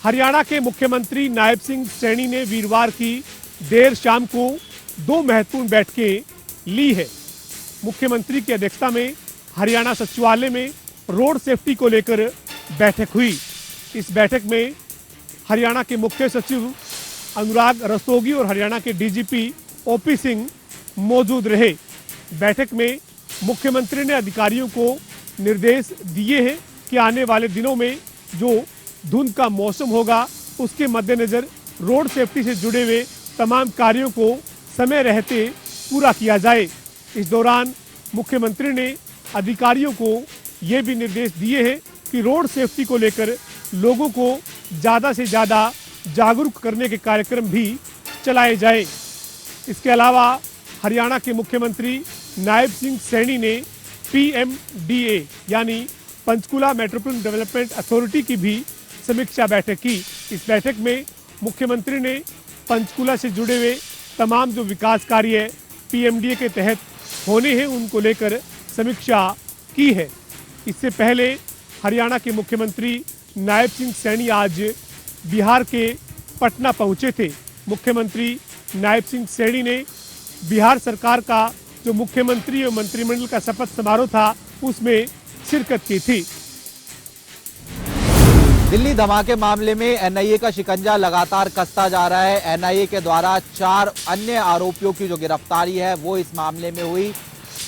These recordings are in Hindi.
हरियाणा के मुख्यमंत्री नायब सिंह सैनी ने वीरवार की देर शाम को 2 महत्वपूर्ण बैठकें ली है। मुख्यमंत्री की अध्यक्षता में हरियाणा सचिवालय में रोड सेफ्टी को लेकर बैठक हुई। इस बैठक में हरियाणा के मुख्य सचिव अनुराग रस्तोगी और हरियाणा के डीजीपी ओपी सिंह मौजूद रहे। बैठक में मुख्यमंत्री ने अधिकारियों को निर्देश दिए हैं कि आने वाले दिनों में जो धुंध का मौसम होगा उसके मद्देनजर रोड सेफ्टी से जुड़े हुए तमाम कार्यों को समय रहते पूरा किया जाए। इस दौरान मुख्यमंत्री ने अधिकारियों को ये भी निर्देश दिए हैं कि रोड सेफ्टी को लेकर लोगों को ज़्यादा से ज़्यादा जागरूक करने के कार्यक्रम भी चलाए जाएं। इसके अलावा हरियाणा के मुख्यमंत्री नायब सिंह सैनी ने PMDA यानी पंचकुला मेट्रोपॉलिटन डेवलपमेंट अथॉरिटी की भी समीक्षा बैठक की। इस बैठक में मुख्यमंत्री ने पंचकुला से जुड़े हुए तमाम जो विकास कार्य PMDA के तहत होने हैं उनको लेकर समीक्षा की है। इससे पहले हरियाणा के मुख्यमंत्री नायब सिंह सैनी आज बिहार के पटना पहुंचे थे। मुख्यमंत्री नायब सिंह सैनी ने बिहार सरकार का जो मुख्यमंत्री और मंत्रिमंडल का शपथ समारोह था उसमें शिरकत की थी। दिल्ली धमाके मामले में NIA का शिकंजा लगातार कसता जा रहा है। NIA के द्वारा 4 अन्य आरोपियों की जो गिरफ्तारी है वो इस मामले में हुई।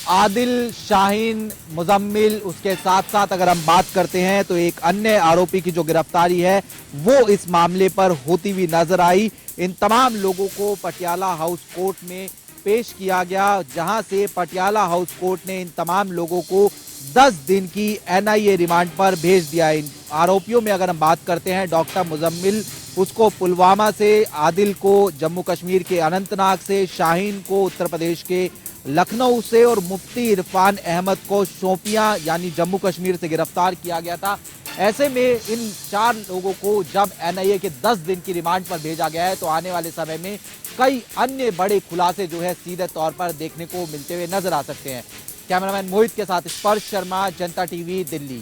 आदिल, शाहीन, मुजम्मिल, उसके साथ साथ अगर हम बात करते हैं तो एक अन्य आरोपी की जो गिरफ्तारी है वो इस मामले पर होती हुई नजर आई। इन तमाम लोगों को पटियाला हाउस कोर्ट में पेश किया गया, जहां से पटियाला हाउस कोर्ट ने इन तमाम लोगों को 10 दिन की NIA रिमांड पर भेज दिया। इन आरोपियों में अगर हम बात करते हैं डॉक्टर मुजम्मिल, उसको पुलवामा से, आदिल को जम्मू कश्मीर के अनंतनाग से, शाहीन को उत्तर प्रदेश के लखनऊ से और मुफ्ती इरफान अहमद को शोपियां यानी जम्मू कश्मीर से गिरफ्तार किया गया था। ऐसे में इन 4 लोगों को जब NIA के 10 दिन की रिमांड पर भेजा गया है तो आने वाले समय में कई अन्य बड़े खुलासे जो है सीधे तौर पर देखने को मिलते हुए नजर आ सकते हैं। कैमरामैन मोहित के साथ स्पर्श शर्मा, जनता TV, Delhi.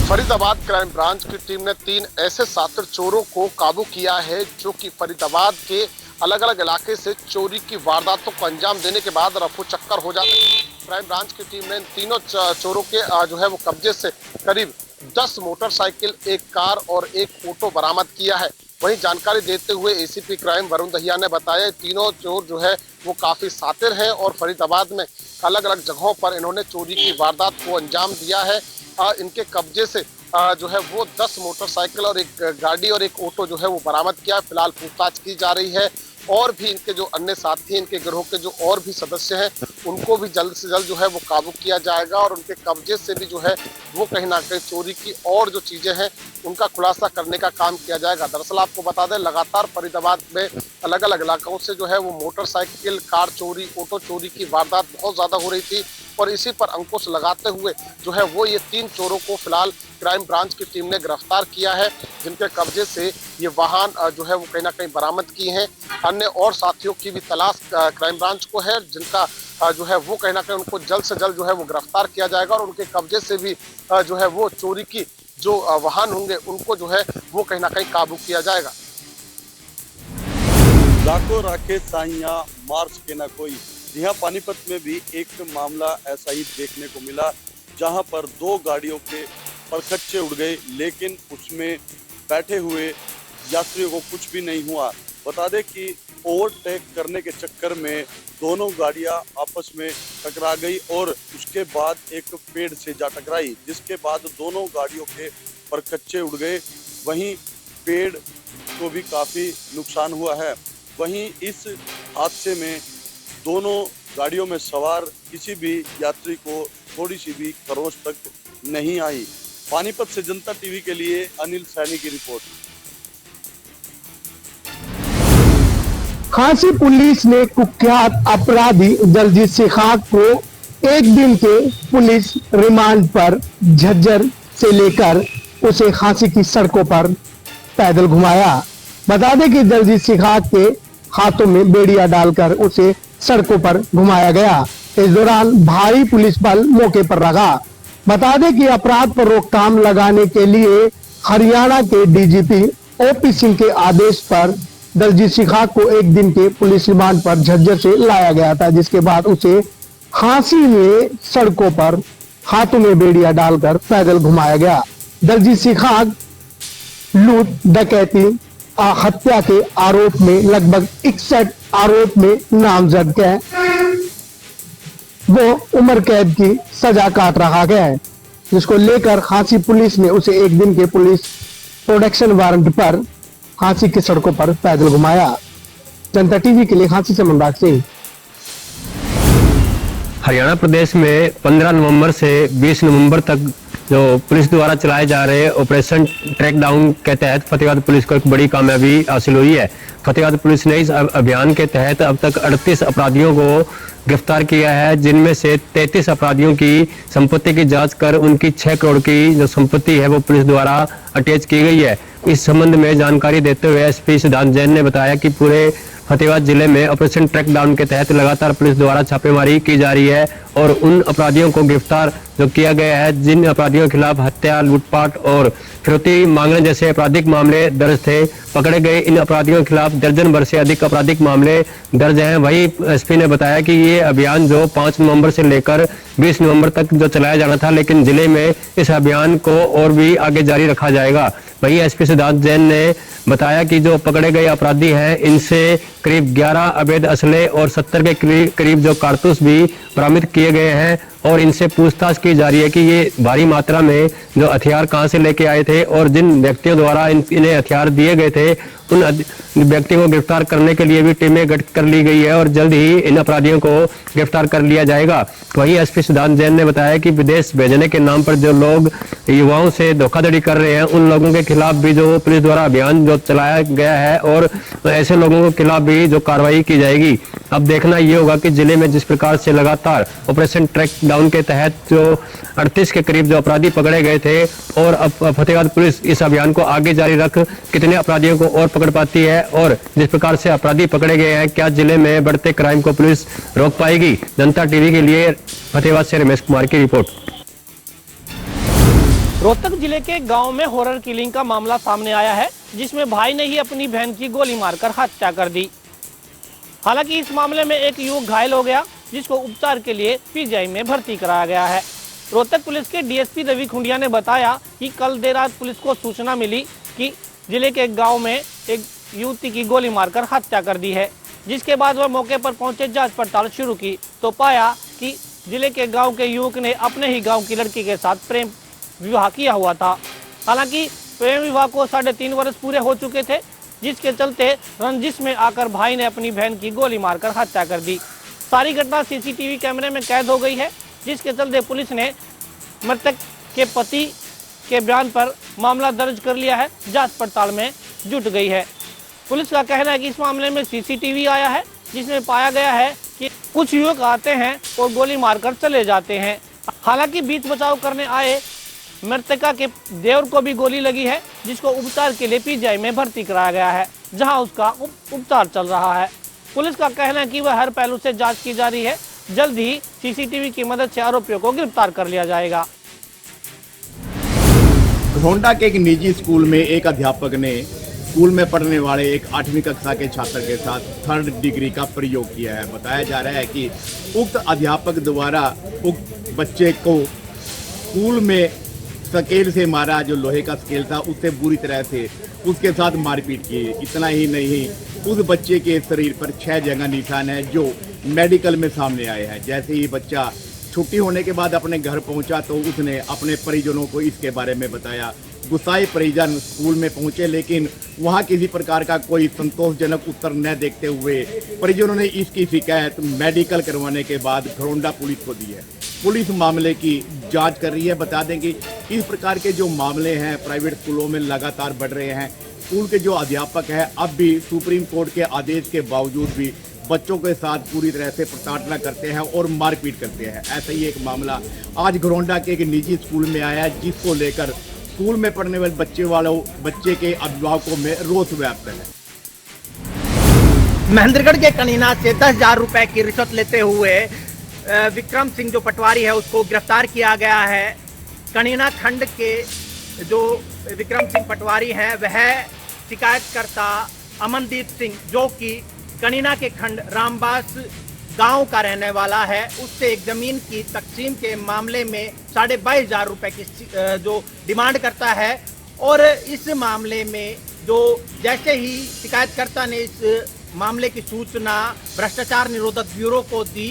Faridabad crime branch की टीम ने 3 ऐसे शातिर चोरों को काबू किया है जो कि फरीदाबाद के अलग अलग इलाके से चोरी की वारदातों को अंजाम देने के बाद रफू चक्कर हो जाते हैं। क्राइम ब्रांच की टीम ने इन तीनों चोरों के जो है वो कब्जे से करीब 10 मोटरसाइकिल, 1 कार और 1 ऑटो बरामद किया है। वहीं जानकारी देते हुए ACP क्राइम वरुण दहिया ने बताया तीनों चोर जो है वो काफी शातिर हैं और फरीदाबाद में अलग अलग जगहों पर इन्होंने चोरी की वारदात को अंजाम दिया है। इनके कब्जे से जो है वो 10 मोटरसाइकिल और 1 गाड़ी और 1 ऑटो जो है वो बरामद किया है। फिलहाल पूछताछ की जा रही है और भी इनके जो अन्य साथी, इनके गिरोह के जो और भी सदस्य हैं उनको भी जल्द से जल्द जो है वो काबू किया जाएगा और उनके कब्जे से भी जो है वो कहीं ना कहीं चोरी की और जो चीजें हैं उनका खुलासा करने का काम किया जाएगा। दरअसल आपको बता दें लगातार फरीदाबाद में अलग अलग इलाकों से जो है वो मोटरसाइकिल, कार चोरी, ऑटो चोरी की वारदात बहुत ज्यादा हो रही थी और इसी पर अंकुश लगाते हुए जो है वो ये 3 चोरों को फिलहाल क्राइम ब्रांच की टीम ने गिरफ्तार किया है, जिनके कब्जे से ये वाहन जो है वो कहीं ना कहीं बरामद किए हैं। अन्य और साथियों की भी तलाश क्राइम ब्रांच को है, जिनका जो है वो कहीं ना कहीं उनको जल्द से जल्द जो है वो गिरफ्तार किया जाएगा और उनके कब्जे से भी जो है वो चोरी की जो वाहन होंगे उनको जो है वो कहीं ना कहीं काबू किया जाएगा। लाखों राखे साइया मार्च के ना कोई, यहाँ पानीपत में भी एक मामला ऐसा ही देखने को मिला जहां पर 2 गाड़ियों के परखच्चे उड़ गए, लेकिन उसमें बैठे हुए यात्रियों को कुछ भी नहीं हुआ। बता दें कि ओवरटेक करने के चक्कर में दोनों गाड़ियां आपस में टकरा गई और उसके बाद एक पेड़ से जा टकराई, जिसके बाद दोनों गाड़ियों के परखच्चे उड़ गए। वहीं पेड़ को भी काफ़ी नुकसान हुआ है। वहीं इस हादसे में दोनों गाड़ियों में सवार किसी भी यात्री को थोड़ी सी भी खरोंच तक नहीं आई। पानीपत से जनता TV के लिए अनिल सैनी की रिपोर्ट। खांसी पुलिस ने कुख्यात अपराधी दलजीत सिखाक को 1 दिन के पुलिस रिमांड पर झज्जर से लेकर उसे खांसी की सड़कों पर पैदल घुमाया। बता दें कि दलजीत सिखाक के हाथों में बेड़िया डालकर उसे सड़कों पर घुमाया गया। इस दौरान भारी पुलिस बल मौके पर रहा। बता दें कि अपराध पर रोकथाम लगाने के लिए हरियाणा के डीजीपी ओपी सिंह के आदेश पर दलजीत सिखाग को एक दिन के पुलिस रिमांड पर झज्जर से लाया गया था, जिसके बाद उसे फांसी में सड़कों पर हाथों में बेड़िया डालकर पैदल घुमाया गया। दलजीत सिखाग लूट, डकैती, हत्या के आरोप में लगभग 61 आरोप में नामजद है। वो उम्र कैद की सजा काट रहा है, जिसको लेकर खांसी पुलिस ने उसे एक दिन के पुलिस प्रोटेक्शन वारंट पर खांसी की सड़कों पर पैदल घुमाया। जनता टीवी के लिए खांसी से मनराज सिंह। हरियाणा प्रदेश में 15 नवंबर से 20 नवंबर तक जो पुलिस द्वारा चलाए जा रहे ऑपरेशन ट्रैक डाउन के तहत फतेहाबाद पुलिस को एक बड़ी कामयाबी हासिल हुई है। फतेहाबाद पुलिस ने इस अभियान के तहत अब तक 38 अपराधियों को गिरफ्तार किया है, जिनमें से 33 अपराधियों की संपत्ति की जांच कर उनकी 6 करोड़ की जो संपत्ति है वो पुलिस द्वारा अटैच की गई है। इस संबंध में जानकारी देते हुए एसपी सिद्धांत जैन ने बताया कि पूरे फतेहाबाद जिले में ऑपरेशन ट्रैक डाउन के तहत लगातार पुलिस द्वारा छापेमारी की जा रही है और उन अपराधियों को गिरफ्तार जो किया गया है, जिन अपराधियों के खिलाफ हत्या, लूटपाट और फिरौती मांगने जैसे आपराधिक मामले दर्ज थे, पकड़े गए इन अपराधियों के खिलाफ दर्जन भर से अधिक आपराधिक मामले दर्ज हैं। वहीं एसपी ने बताया कि ये अभियान जो 5 नवंबर से लेकर 20 नवंबर तक जो चलाया जाना था, लेकिन जिले में इस अभियान को और भी आगे जारी रखा जाएगा। वहीं एसपी सिद्धांत जैन ने बताया कि जो पकड़े गए अपराधी हैं, इनसे करीब 11 अवैध असले और 70 के करीब जो कारतूस भी बरामद किए गए हैं और इनसे पूछताछ की जा रही है कि ये भारी मात्रा में जो हथियार कहां से लेके आए थे और जिन व्यक्तियों द्वारा इन्हें हथियार दिए गए थे उन व्यक्तियों को गिरफ्तार करने के लिए भी टीमें गठित कर ली गई है और जल्द ही इन अपराधियों को गिरफ्तार कर लिया जाएगा। वहीं एसपी सिद्धांत जैन ने बताया कि विदेश भेजने के नाम पर जो लोग युवाओं से धोखाधड़ी कर रहे हैं, उन लोगों के खिलाफ भी जो पुलिस द्वारा अभियान जो चलाया गया है और ऐसे लोगों के खिलाफ भी जो कार्रवाई की जाएगी। अब देखना ये होगा कि जिले में जिस प्रकार से लगातार ऑपरेशन ट्रैक डाउन के तहत जो 38 के करीब जो अपराधी पकड़े गए थे और अब फतेहाबाद पुलिस इस अभियान को आगे जारी रख कितने अपराधियों को और पकड़ पाती है और जिस प्रकार से अपराधी पकड़े गए हैं, क्या जिले में बढ़ते क्राइम को पुलिस रोक पाएगी। जनता टीवी के लिए फतेहाबाद से रमेश कुमार की रिपोर्ट। रोहतक जिले के गांव में हॉरर किलिंग का मामला सामने आया है, जिसमें भाई ने ही अपनी बहन की गोली मारकर हत्या कर दी। हालांकि इस मामले में एक युवक घायल हो गया, जिसको उपचार के लिए पीजीआई में भर्ती कराया गया है। रोहतक पुलिस के डीएसपी रवि खुंडिया ने बताया कि कल देर रात पुलिस को सूचना मिली कि जिले के गांव में एक युवती की गोली मारकर हत्या कर दी है, जिसके बाद वह मौके पर पहुंचे जांच पड़ताल शुरू की तो पाया कि जिले के गांव के युवक ने अपने ही गांव की लड़की के साथ प्रेम विवाह किया हुआ था। हालांकि प्रेम विवाह को 3.5 वर्ष पूरे हो चुके थे, जिसके चलते रंजिश में आकर भाई ने अपनी बहन की गोली मारकर हत्या कर दी। सारी घटना सीसीटीवी कैमरे में कैद हो गई है, जिसके चलते पुलिस ने मृतक के पति के बयान पर मामला दर्ज कर लिया है, जांच पड़ताल में जुट गई है। पुलिस का कहना है कि इस मामले में सीसीटीवी आया है, जिसमें पाया गया है कि कुछ युवक आते हैं और गोली मारकर चले जाते हैं। हालांकि बीच बचाव करने आए मृतका के देवर को भी गोली लगी है, जिसको उपचार के लिए पीजीआई में भर्ती कराया गया है, जहां उसका उपचार चल रहा है। पुलिस का कहना है कि वह हर पहलू से जांच की जा रही है, जल्द ही सीसीटीवी की मदद से आरोपियों को गिरफ्तार कर लिया जाएगा। घोंडा के एक निजी स्कूल में एक अध्यापक ने स्कूल में पढ़ने वाले एक 8वीं कक्षा के छात्र के साथ 3rd डिग्री का प्रयोग किया है। बताया जा रहा है कि उक्त अध्यापक द्वारा उक्त बच्चे को स्कूल में स्केल से मारा, जो लोहे का स्केल था उससे बुरी तरह से उसके साथ मारपीट की। इतना ही नहीं, उस बच्चे के शरीर पर 6 जगह निशान है जो मेडिकल में सामने आए हैं। जैसे ही बच्चा छुट्टी होने के बाद अपने घर पहुंचा तो उसने अपने परिजनों को इसके बारे में बताया। गुस्साए परिजन स्कूल में पहुंचे, लेकिन वहां किसी प्रकार का कोई संतोषजनक उत्तर न देखते हुए परिजनों ने इसकी शिकायत मेडिकल करवाने के बाद घरोंडा पुलिस को दी है। पुलिस मामले की जांच कर रही है। बता दें कि इस प्रकार के जो मामले हैं प्राइवेट स्कूलों में लगातार बढ़ रहे हैं। स्कूल के जो अध्यापक हैं अब भी सुप्रीम कोर्ट के आदेश के बावजूद भी बच्चों के साथ पूरी तरह से प्रताड़ना करते हैं और मारपीट करते हैं। ऐसा ही एक मामला आज घरोंडा के एक निजी स्कूल में आया है, जिसको लेकर स्कूल में पढ़ने वाले बच्चे के अभिभावकों में रोष व्याप्त है। महेंद्रगढ़ के कनीना से 10,000 रुपए की रिश्वत लेते हुए विक्रम सिंह जो पटवारी है उसको गिरफ्तार किया गया है। कनीना खंड के जो विक्रम सिंह पटवारी हैं वह शिकायतकर्ता अमनदीप सिंह जो कि कनीना के खंड रामबास गांव का रहने वाला है, उससे एक जमीन की तकसीम के मामले में 22,500 रुपए की जो डिमांड करता है। और इस मामले में जो जैसे ही शिकायतकर्ता ने इस मामले की सूचना भ्रष्टाचार निरोधक ब्यूरो को दी,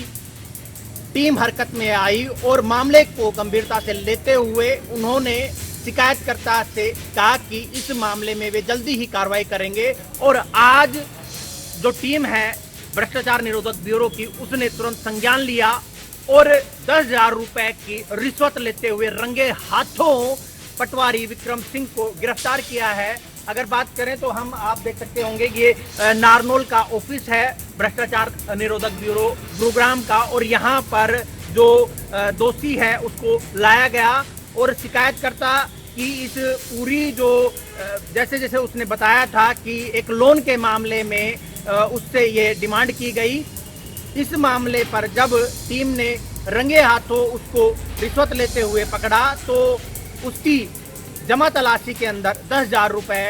टीम हरकत में आई और मामले को गंभीरता से लेते हुए उन्होंने शिकायतकर्ता से कहा कि इस मामले में वे जल्दी ही कार्रवाई करेंगे। और आज जो टीम है भ्रष्टाचार निरोधक ब्यूरो की, उसने तुरंत संज्ञान लिया और 10,000 रुपए की रिश्वत लेते हुए रंगे हाथों पटवारी विक्रम सिंह को गिरफ्तार किया है। अगर बात करें तो आप देख सकते होंगे ये नारनौल का ऑफिस है भ्रष्टाचार निरोधक ब्यूरो गुरुग्राम का, और यहाँ पर जो दोषी है उसको लाया गया और शिकायतकर्ता की इस पूरी जो जैसे जैसे उसने बताया था कि एक लोन के मामले में उससे ये डिमांड की गई। इस मामले पर जब टीम ने रंगे हाथों उसको रिश्वत लेते हुए पकड़ा तो उसकी जमा तलाशी के अंदर 10,000 रुपए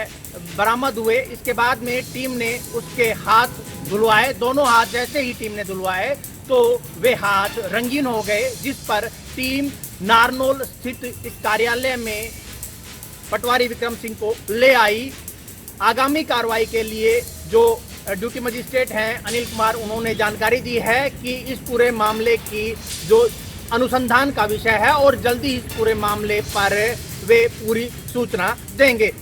बरामद हुए। इसके बाद में टीम ने उसके हाथ धुलवाए, दोनों हाथ जैसे ही टीम ने धुलवाए तो वे हाथ रंगीन हो गए, जिस पर टीम नारनौल स्थित इस कार्यालय में पटवारी विक्रम सिंह को ले आई। आगामी कार्रवाई के लिए जो ड्यूटी मजिस्ट्रेट हैं अनिल कुमार, उन्होंने जानकारी दी है कि इस पूरे मामले की जो अनुसंधान का विषय है और जल्दी इस पूरे मामले पर वे पूरी सूचना देंगे।